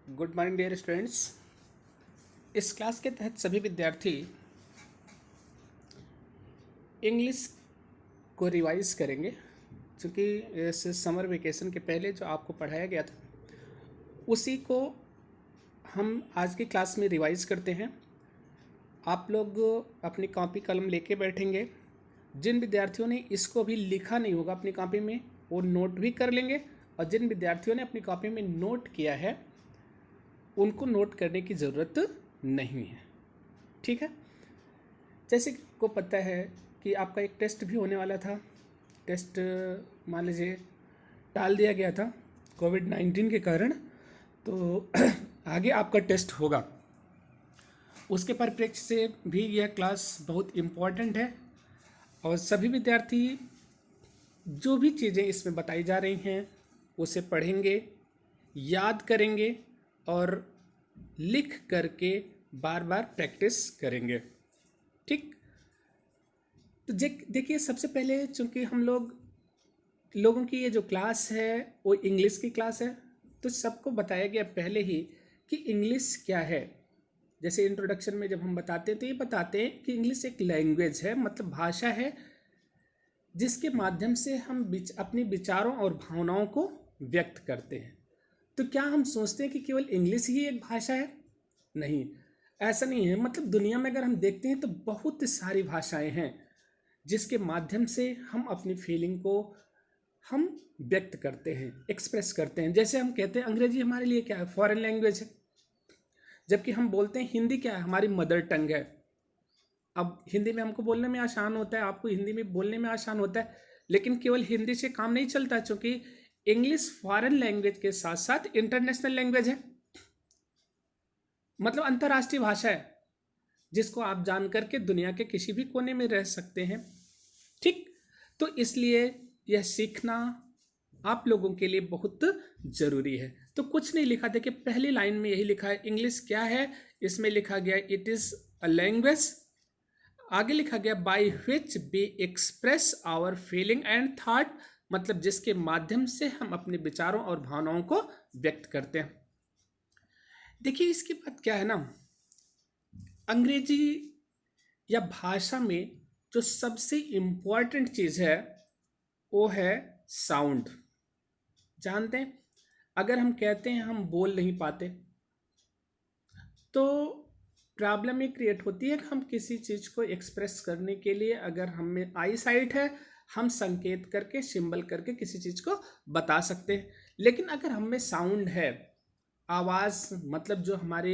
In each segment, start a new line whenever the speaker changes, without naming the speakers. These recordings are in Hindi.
Good morning dear students. इस क्लास के तहत सभी विद्यार्थी इंग्लिश को रिवाइज करेंगे, क्योंकि इस समर वेकेशन के पहले जो आपको पढ़ाया गया था उसी को हम आज की क्लास में रिवाइज करते हैं। आप लोग अपनी कॉपी कलम लेके बैठेंगे। जिन विद्यार्थियों ने इसको अभी लिखा नहीं होगा अपनी कॉपी में, वो नोट भी कर लेंगे, और जिन विद्यार्थियों ने अपनी कॉपी में नोट किया है उनको नोट करने की ज़रूरत नहीं है। ठीक है। जैसे कि आपको पता है कि आपका एक टेस्ट भी होने वाला था। टेस्ट मान लीजिए टाल दिया गया था कोविड-19 के कारण, तो आगे आपका टेस्ट होगा। उसके परिप्रेक्ष्य से भी यह क्लास बहुत इम्पॉर्टेंट है, और सभी विद्यार्थी जो भी चीज़ें इसमें बताई जा रही हैं उसे पढ़ेंगे, याद करेंगे और लिख करके बार बार प्रैक्टिस करेंगे। ठीक। तो देखिए, सबसे पहले चूंकि हम लोगों की ये जो क्लास है वो इंग्लिश की क्लास है, तो सबको बताया गया पहले ही कि इंग्लिश क्या है। जैसे इंट्रोडक्शन में जब हम बताते हैं तो ये बताते हैं कि इंग्लिश एक लैंग्वेज है, मतलब भाषा है, जिसके माध्यम से हम अपने विचारों और भावनाओं को व्यक्त करते हैं। तो क्या हम सोचते हैं कि केवल इंग्लिश ही एक भाषा है? नहीं, ऐसा नहीं है। मतलब दुनिया में अगर हम देखते हैं तो बहुत सारी भाषाएं हैं जिसके माध्यम से हम अपनी फीलिंग को हम व्यक्त करते हैं, एक्सप्रेस करते हैं। जैसे हम कहते हैं अंग्रेजी हमारे लिए क्या है? फॉरेन लैंग्वेज है। जबकि हम बोलते हैं हिंदी क्या है? हमारी मदर टंग है। अब हिंदी में हमको बोलने में आसान होता है, आपको हिंदी में बोलने में आसान होता है, लेकिन केवल हिंदी से काम नहीं चलता, क्योंकि इंग्लिश फॉरेन लैंग्वेज के साथ साथ इंटरनेशनल लैंग्वेज है, मतलब अंतर्राष्ट्रीय भाषा है, जिसको आप जान करके दुनिया के किसी भी कोने में रह सकते हैं। ठीक। तो इसलिए यह सीखना आप लोगों के लिए बहुत जरूरी है। तो कुछ नहीं लिखा, देखिए पहली लाइन में यही लिखा है, इंग्लिश क्या है। इसमें लिखा गया इट इज अ लैंग्वेज। आगे लिखा गया by which we express our feeling and thought, मतलब जिसके माध्यम से हम अपने विचारों और भावनाओं को व्यक्त करते हैं। देखिए इसके बाद क्या है ना, अंग्रेजी या भाषा में जो सबसे इम्पॉर्टेंट चीज है वो है साउंड। जानते हैं, अगर हम कहते हैं हम बोल नहीं पाते तो प्रॉब्लम ये क्रिएट होती है कि हम किसी चीज़ को एक्सप्रेस करने के लिए, अगर हम में आई साइट है, हम संकेत करके, सिंबल करके किसी चीज़ को बता सकते हैं। लेकिन अगर हम में साउंड है, आवाज़, मतलब जो हमारे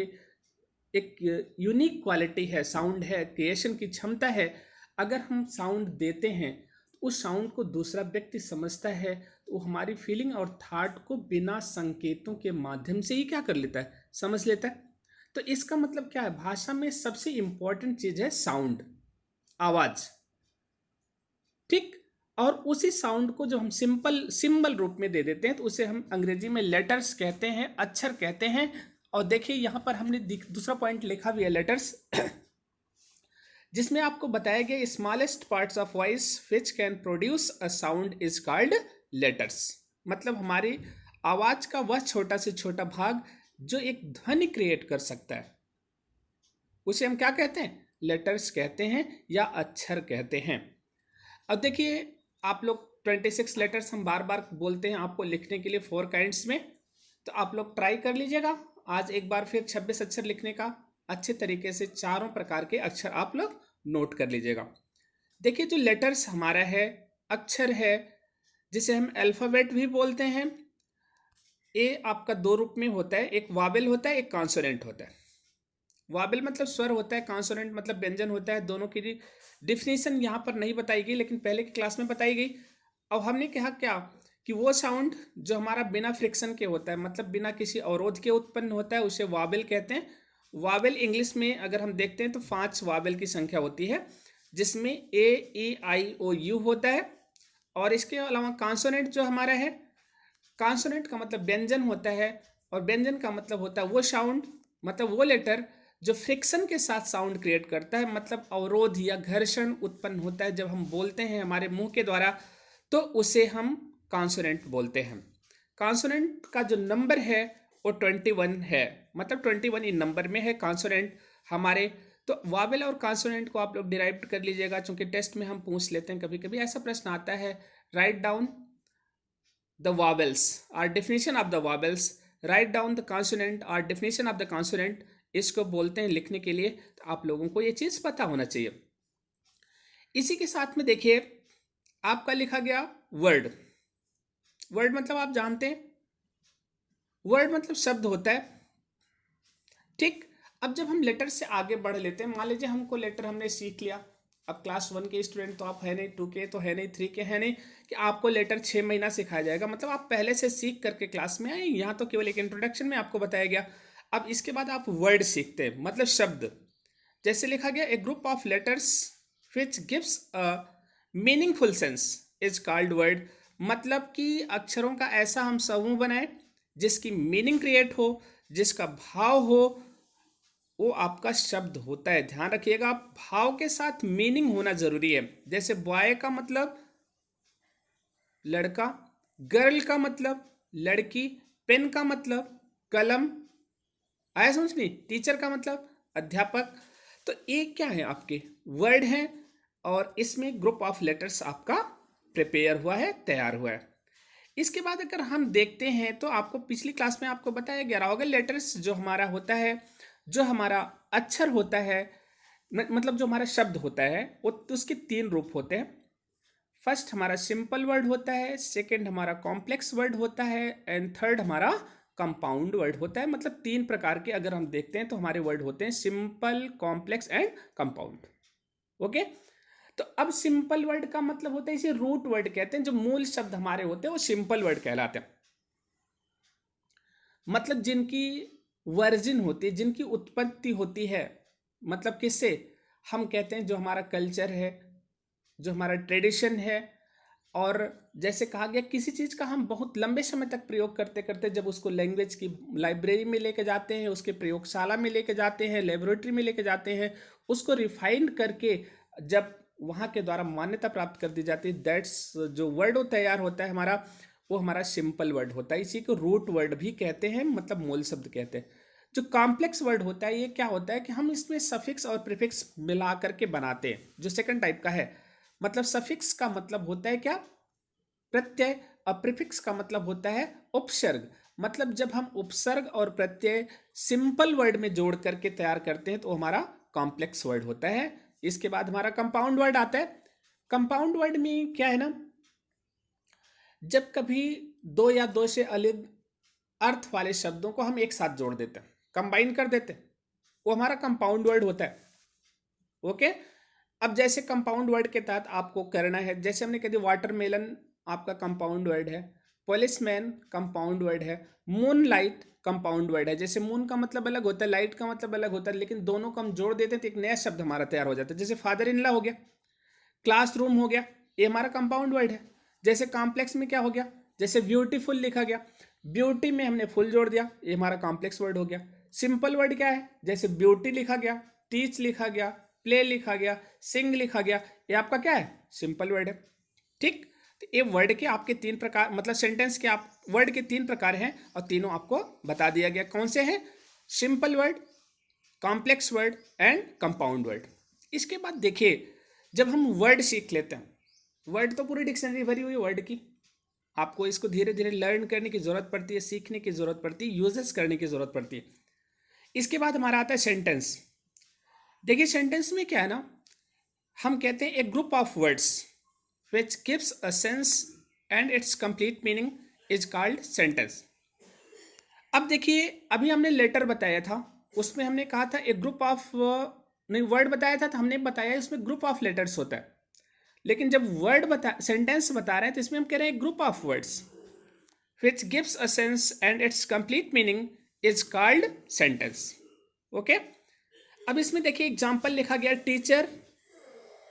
एक यूनिक क्वालिटी है, साउंड है, क्रिएशन की क्षमता है, अगर हम साउंड देते हैं तो उस साउंड को दूसरा व्यक्ति समझता है, तो वो हमारी फीलिंग और थॉट को बिना संकेतों के माध्यम से ही क्या कर लेता है? समझ लेता है। तो इसका मतलब क्या है? भाषा में सबसे इंपॉर्टेंट चीज है साउंड, आवाज। ठीक। और उसी साउंड को जो हम सिंबल रूप में दे देते हैं तो उसे हम अंग्रेजी में लेटर्स कहते हैं, अक्षर कहते हैं। और देखिए यहां पर हमने दूसरा पॉइंट लिखा भी है, लेटर्स, जिसमें आपको बताया गया smallest parts of voice which can produce a sound is called letters. मतलब हमारी आवाज का वह छोटा से छोटा भाग जो एक ध्वनि क्रिएट कर सकता है, उसे हम क्या कहते हैं? लेटर्स कहते हैं या अक्षर कहते हैं। अब देखिए आप लोग 26 लेटर्स हम बार बार बोलते हैं आपको लिखने के लिए 4 काइंड्स में, तो आप लोग ट्राई कर लीजिएगा आज एक बार फिर 26 अक्षर लिखने का। अच्छे तरीके से चारों प्रकार के अक्षर आप लोग नोट कर लीजिएगा। देखिए जो लेटर्स हमारा है, अक्षर है, जिसे हम अल्फाबेट भी बोलते हैं। ए आपका 2 रूप में होता है, एक वावेल होता है, एक कॉन्सोनेंट होता है। वावेल मतलब स्वर होता है, कॉन्सोनेंट मतलब व्यंजन होता है। दोनों की डिफिनीशन यहाँ पर नहीं बताई गई, लेकिन पहले की क्लास में बताई गई। अब हमने कहा क्या कि वो साउंड जो हमारा बिना फ्रिक्शन के होता है, मतलब बिना किसी अवरोध के उत्पन्न होता है, उसे वावेल कहते हैं। वावेल इंग्लिश में अगर हम देखते हैं तो 5 वावेल की संख्या होती है, जिसमें ए ई आई ओ यू होता है। और इसके अलावा कॉन्सोनेंट जो हमारा है, कॉन्सोनेंट का मतलब व्यंजन होता है, और व्यंजन का मतलब होता है वो साउंड, मतलब वो लेटर जो फ्रिक्शन के साथ साउंड क्रिएट करता है, मतलब अवरोध या घर्षण उत्पन्न होता है जब हम बोलते हैं हमारे मुंह के द्वारा, तो उसे हम कॉन्सोनेंट बोलते हैं। कॉन्सोनेंट का जो नंबर है और 21 है, मतलब 21 इन नंबर में है कॉन्सोनेंट हमारे। तो वावेल और कॉन्सोनेंट को आप लोग डिराइव कर लीजिएगा, चूंकि टेस्ट में हम पूछ लेते हैं, कभी कभी ऐसा प्रश्न आता है, राइट डाउन द वावेल्स और definition of the vowels, write down the consonant और डेफिनेशन ऑफ द कॉन्सोनेंट, इसको बोलते हैं लिखने के लिए। तो आप लोगों को ये चीज़ पता होना चाहिए। इसी के साथ में देखिए आपका लिखा गया वर्ड। वर्ड मतलब आप जानते हैं, वर्ड मतलब शब्द होता है, ठीक। अब जब हम लेटर से आगे बढ़ लेते हैं, मान लीजिए हमको लेटर हमने सीख लिया। अब क्लास 1 के स्टूडेंट तो आप है नहीं, 2 के तो है नहीं, 3 के है नहीं कि आपको लेटर 6 महीना सिखाया जाएगा, मतलब आप पहले से सीख करके क्लास में आए। यहाँ तो केवल एक इंट्रोडक्शन में आपको बताया गया। अब इसके बाद आप वर्ड सीखते हैं, मतलब शब्द। जैसे लिखा गया, a group of letters which gives a meaningful sense is called word, मतलब कि अक्षरों का ऐसा हम समूह बनाए जिसकी मीनिंग क्रिएट हो, जिसका भाव हो, वो आपका शब्द होता है। ध्यान रखिएगा, भाव के साथ मीनिंग होना जरूरी है। जैसे बॉय का मतलब लड़का, गर्ल का मतलब लड़की, पेन का मतलब कलम, आया समझ नहीं, टीचर का मतलब अध्यापक। तो ये क्या है, आपके वर्ड हैं, और इसमें ग्रुप ऑफ लेटर्स आपका प्रिपेयर हुआ है, तैयार हुआ है। इसके बाद अगर हम देखते हैं तो आपको पिछली क्लास में आपको बताया गया होगा, लेटर्स जो हमारा होता है, जो हमारा अक्षर होता है, मतलब जो हमारा शब्द होता है, वो तो उसके 3 रूप होते हैं। फर्स्ट हमारा सिंपल वर्ड होता है, सेकंड हमारा कॉम्प्लेक्स वर्ड होता है, एंड थर्ड हमारा कंपाउंड वर्ड होता है। मतलब 3 प्रकार के अगर हम देखते हैं तो हमारे वर्ड होते हैं, simple, complex and compound. Okay. तो अब सिंपल वर्ड का मतलब होता है, इसे रूट वर्ड कहते हैं। जो मूल शब्द हमारे होते हैं वो सिंपल वर्ड कहलाते हैं, मतलब जिनकी वर्जिन होती है, जिनकी उत्पत्ति होती है, मतलब किससे, हम कहते हैं जो हमारा कल्चर है, जो हमारा ट्रेडिशन है। और जैसे कहा गया, किसी चीज़ का हम बहुत लंबे समय तक प्रयोग करते करते जब उसको लैंग्वेज की लाइब्रेरी में लेके जाते हैं, उसके प्रयोगशाला में लेके जाते हैं, लेबोरेटरी में लेके जाते हैं, उसको रिफाइंड करके जब वहाँ के द्वारा मान्यता प्राप्त कर दी जाती है, दैट्स जो वर्ड वो तैयार होता है हमारा, वो हमारा सिंपल वर्ड होता है। इसी को रूट वर्ड भी कहते हैं, मतलब मूल शब्द कहते हैं। जो कॉम्प्लेक्स वर्ड होता है, ये क्या होता है कि हम इसमें सफिक्स और प्रीफिक्स मिला करके बनाते हैं, जो सेकंड टाइप का है। मतलब सफिक्स का मतलब होता है क्या, प्रत्यय, और प्रीफिक्स का मतलब होता है उपसर्ग। मतलब जब हम उपसर्ग और प्रत्यय सिंपल वर्ड में जोड़ करके तैयार करते हैं तो हमारा कॉम्प्लेक्स वर्ड होता है। इसके बाद हमारा कंपाउंड वर्ड आता है। कंपाउंड वर्ड में क्या है ना, जब कभी 2 या 2 से अलग अर्थ वाले शब्दों को हम एक साथ जोड़ देते हैं, कंबाइन कर देते हैं, वो हमारा कंपाउंड वर्ड होता है। ओके। अब जैसे कंपाउंड वर्ड के तहत आपको करना है, जैसे हमने कह दिया वाटरमेलन आपका कंपाउंड वर्ड है, पुलिसमैन कंपाउंड वर्ड है, मून लाइट कंपाउंड वर्ड है। जैसे मून का मतलब अलग होता है, लाइट का मतलब अलग होता है, लेकिन दोनों को हम जोड़ देते हैं तो एक नया शब्द हमारा तैयार हो जाता है। जैसे फादर इन लॉ हो गया, क्लासरूम हो गया, ये हमारा कंपाउंड वर्ड है। जैसे कॉम्प्लेक्स में क्या हो गया, जैसे ब्यूटीफुल लिखा गया, ब्यूटी में हमने फुल जोड़ दिया, ये हमारा कॉम्प्लेक्स वर्ड हो गया। सिंपल वर्ड क्या है, जैसे ब्यूटी लिखा गया, टीच लिखा गया, प्ले लिखा गया, सिंग लिखा गया, ये आपका क्या है, सिंपल वर्ड है। ठीक। तो ये वर्ड के आपके 3 प्रकार, मतलब सेंटेंस के आप वर्ड के 3 प्रकार हैं, और तीनों आपको बता दिया गया कौन से हैं, simple word, complex word and compound word. इसके बाद देखिए, जब हम वर्ड सीख लेते हैं, वर्ड तो पूरी डिक्शनरी भरी हुई है वर्ड की, आपको इसको धीरे धीरे लर्न करने की जरूरत पड़ती है, सीखने की जरूरत पड़ती है, यूजेस करने की जरूरत पड़ती है। इसके बाद हमारा आता है सेंटेंस। देखिए सेंटेंस में क्या है ना, हम कहते हैं a group of words which gives a sense and it's complete meaning is called sentence. अब देखिए, अभी हमने लेटर बताया था, उसमें हमने कहा था ए ग्रुप ऑफ, नहीं वर्ड बताया था तो हमने बताया इसमें ग्रुप ऑफ लेटर्स होता है। लेकिन जब वर्ड बता, सेंटेंस बता रहे हैं, तो इसमें हम कह रहे हैं group of words which gives a sense and it's complete meaning is called sentence. Okay. अब इसमें देखिए एग्जाम्पल लिखा गया, teacher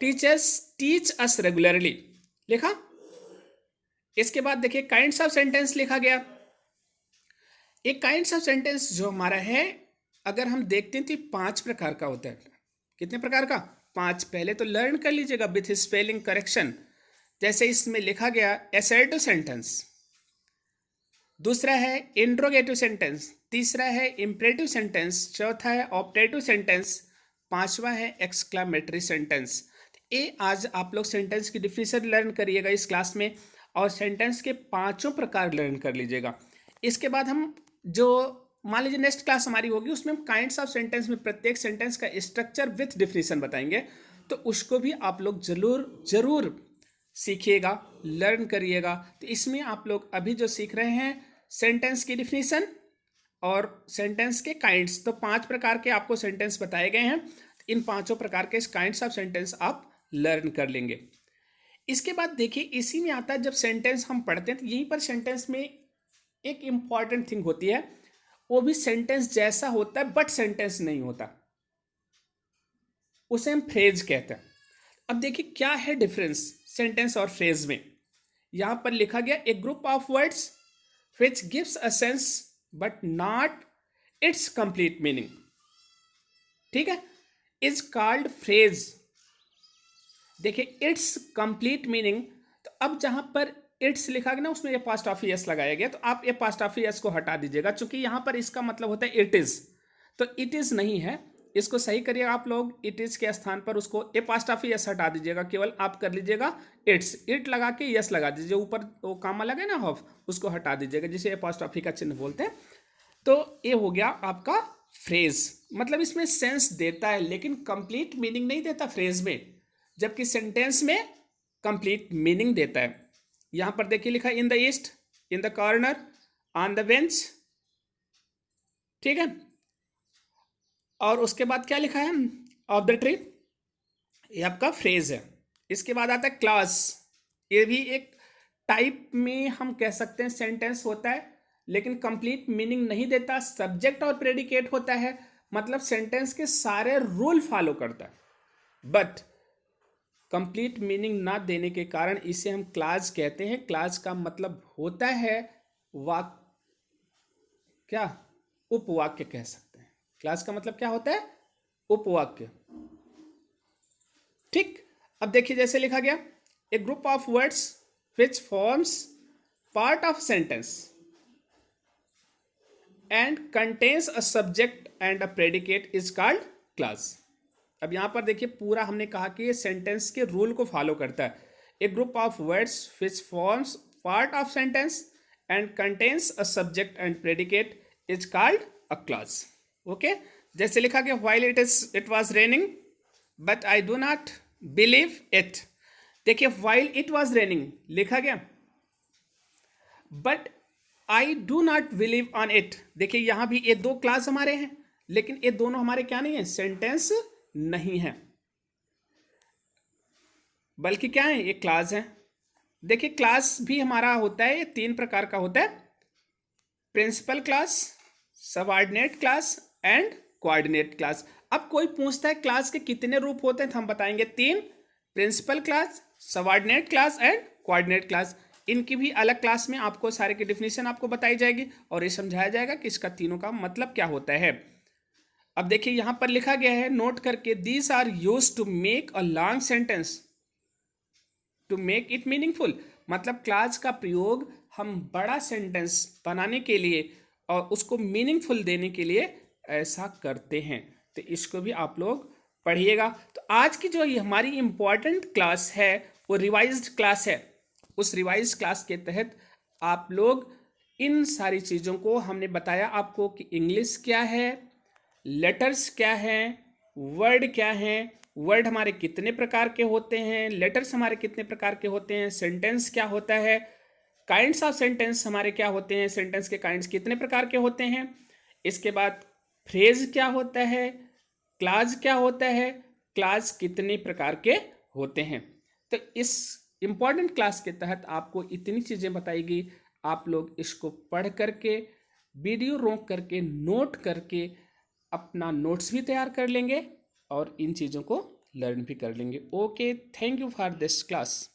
teachers teach us regularly लिखा। इसके बाद देखिए काइंड्स ऑफ सेंटेंस लिखा गया। एक काइंड्स ऑफ सेंटेंस जो हमारा है, अगर हम देखते हैं तो 5 प्रकार का होता है। कितने प्रकार का, 5। पहले तो लर्न कर लीजिएगा विथ स्पेलिंग करेक्शन। जैसे इसमें लिखा गया एसर्टिव सेंटेंस, दूसरा है इंट्रोगेटिव सेंटेंस, तीसरा है इम्परेटिव सेंटेंस, चौथा है ऑप्टेटिव सेंटेंस, पांचवा है एक्सक्लामेटरी सेंटेंस। ये आज आप लोग सेंटेंस की डिफिनेशन लर्न करिएगा इस क्लास में, और सेंटेंस के पांचों प्रकार लर्न कर लीजिएगा। इसके बाद हम जो मान लीजिए नेक्स्ट क्लास हमारी होगी, उसमें हम काइंड्स ऑफ सेंटेंस में प्रत्येक सेंटेंस का स्ट्रक्चर विथ डिफिनेशन बताएंगे, तो उसको भी आप लोग जरूर सीखिएगा, लर्न करिएगा। तो इसमें आप लोग अभी जो सीख रहे हैं सेंटेंस की डिफिनेशन और सेंटेंस के काइंड्स, तो 5 प्रकार के आपको सेंटेंस बताए गए हैं। इन पांचों प्रकार के काइंड्स ऑफ सेंटेंस आप लर्न कर लेंगे। इसके बाद देखिए इसी में आता है, जब सेंटेंस हम पढ़ते हैं तो यहीं पर सेंटेंस में एक इंपॉर्टेंट थिंग होती है, वो भी सेंटेंस जैसा होता है बट सेंटेंस नहीं होता, उसे हम फ्रेज कहते हैं। अब देखिए क्या है डिफरेंस सेंटेंस और फ्रेज में। यहां पर लिखा गया a group of words which gives a sense but not it's complete meaning, ठीक है, इज कॉल्ड फ्रेज। देखिए इट्स कंप्लीट मीनिंग, तो अब जहां पर इट्स लिखा गया ना उसमें ये पास्ट ऑफ एस लगाया गया, तो आप ये पास्ट ऑफ एस को हटा दीजिएगा, क्योंकि यहां पर इसका मतलब होता है इट इज, तो इट इज नहीं है, इसको सही करिए आप लोग। इट इज के स्थान पर उसको ए पास्ट ऑफ एस हटा दीजिएगा, केवल आप कर लीजिएगा इट्स, इट लगा के यस लगा दीजिए, ऊपर वो कामा लगा ना हॉफ, उसको हटा दीजिएगा, जिसे ए पास्ट ऑफ का चिन्ह बोलते हैं। तो ये हो गया आपका फ्रेज, मतलब इसमें सेंस देता है लेकिन कंप्लीट मीनिंग नहीं देता फ्रेज में, जबकि सेंटेंस में कंप्लीट मीनिंग देता है। यहां पर देखिए लिखा in the east, in the corner, on the bench, ठीक है, और उसके बाद क्या लिखा है ऑफ द ट्री, ये आपका फ्रेज है। इसके बाद आता है क्लास, ये भी एक टाइप में हम कह सकते हैं सेंटेंस होता है लेकिन कंप्लीट मीनिंग नहीं देता, सब्जेक्ट और प्रेडिकेट होता है, मतलब सेंटेंस के सारे रूल फॉलो करता है, बट कंप्लीट मीनिंग ना देने के कारण इसे हम क्लास कहते हैं। क्लास का मतलब होता है वाक्य, क्या उपवाक्य कह सकते हैं। क्लास का मतलब क्या होता है, उपवाक्य, ठीक। अब देखिए जैसे लिखा गया a group of words which forms part of sentence and contains a subject and a predicate is called clause. अब यहां पर देखिए पूरा हमने कहा कि ये सेंटेंस के रूल को फॉलो करता है। A group of words which forms part of sentence and contains a subject and predicate is called a clause. Okay, जैसे लिखा गया while it was raining but I do not believe it. देखिए व्हाइल इट वाज रेनिंग लिखा गया, but I do not believe on it. देखिए यहां भी ये दो क्लास हमारे हैं, लेकिन ये दोनों हमारे क्या नहीं है, सेंटेंस नहीं है, बल्कि क्या है, ये क्लास है। देखिए क्लास भी हमारा होता है, ये 3 प्रकार का होता है, principal clause, subordinate clause and coordinate clause. अब कोई पूछता है क्लास के कितने रूप होते हैं, तो हम बताएंगे 3, principal clause, subordinate clause and coordinate clause. इनकी भी अलग क्लास में आपको सारे की डिफिनेशन आपको बताई जाएगी और ये समझाया जाएगा कि इसका तीनों का मतलब क्या होता है। अब देखिए यहां पर लिखा गया है नोट करके, these are use to make a long sentence to make it meaningful. मतलब क्लास का प्रयोग हम बड़ा सेंटेंस बनाने के लिए और उसको मीनिंगफुल देने के लिए ऐसा करते हैं। तो इसको भी आप लोग पढ़िएगा। तो आज की जो ये हमारी इंपॉर्टेंट क्लास है वो रिवाइज्ड क्लास है। उस रिवाइज्ड क्लास के तहत आप लोग इन सारी चीज़ों को हमने बताया आपको कि इंग्लिश क्या है, लेटर्स क्या हैं, वर्ड क्या हैं, वर्ड हमारे कितने प्रकार के होते हैं, लेटर्स हमारे कितने प्रकार के होते हैं, सेंटेंस क्या होता है, काइंड्स ऑफ सेंटेंस हमारे क्या होते हैं, सेंटेंस के काइंड्स कितने प्रकार के होते हैं, इसके बाद फ्रेज क्या होता है, क्लास क्या होता है, क्लास कितने प्रकार के होते हैं। तो इस इंपॉर्टेंट क्लास के तहत आपको इतनी चीज़ें बताएगी। आप लोग इसको पढ़ करके, वीडियो रोक करके, नोट करके अपना नोट्स भी तैयार कर लेंगे और इन चीज़ों को लर्न भी कर लेंगे। Okay, thank you for this class.